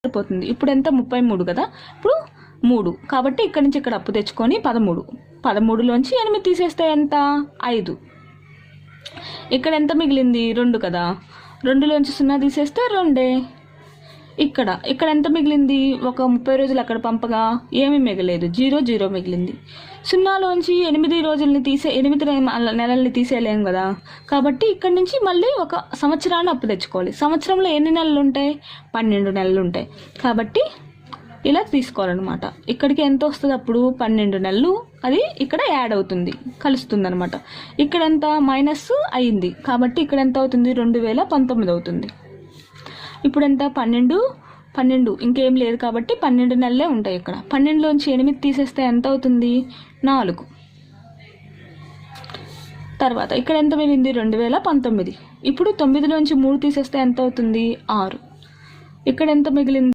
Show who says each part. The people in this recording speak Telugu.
Speaker 1: సరిపోతుంది. ఇప్పుడు ఎంత 33 కదా, ఇప్పుడు 3 కాబట్టి ఇక్కడ నుంచి ఇక్కడ అప్పు తెచ్చుకొని 13. 13లోంచి 8 తీసేస్తే ఎంత 5. ఇక్కడ ఎంత మిగిలింది 2 కదా, 2లోంచి 0 తీసేస్తే 2. ఇక్కడ ఎంత మిగిలింది, ఒక 30 రోజులు అక్కడ పంపగా ఏమీ మిగలేదు, 0 మిగిలింది. 0లోంచి 8 రోజుల్ని 8 నెలల్ని తీసేయలేము కదా, కాబట్టి ఇక్కడ నుంచి మళ్ళీ ఒక సంవత్సరాన్ని అప్పు తెచ్చుకోవాలి. సంవత్సరంలో ఎన్ని నెలలు ఉంటాయి, 12 నెలలు ఉంటాయి. కాబట్టి ఇలా తీసుకోవాలన్నమాట. ఇక్కడికి ఎంత వస్తుంది అప్పుడు 12 నెలలు, అది ఇక్కడ యాడ్ అవుతుంది, కలుస్తుంది అనమాట. ఇక్కడ ఎంత మైనస్ అయింది కాబట్టి ఇక్కడ ఎంత అవుతుంది 2019 అవుతుంది. ఇప్పుడు ఎంత 12 ఇంకేం లేదు కాబట్టి 12 నెలలే ఉంటాయి ఇక్కడ. 12లోంచి 8 తీసేస్తే ఎంత అవుతుంది 4. తర్వాత ఇక్కడ ఎంత మిగిలింది 2019. ఇప్పుడు 9లోంచి 3 తీసేస్తే ఎంత అవుతుంది 6. ఇక్కడ ఎంత మిగిలింది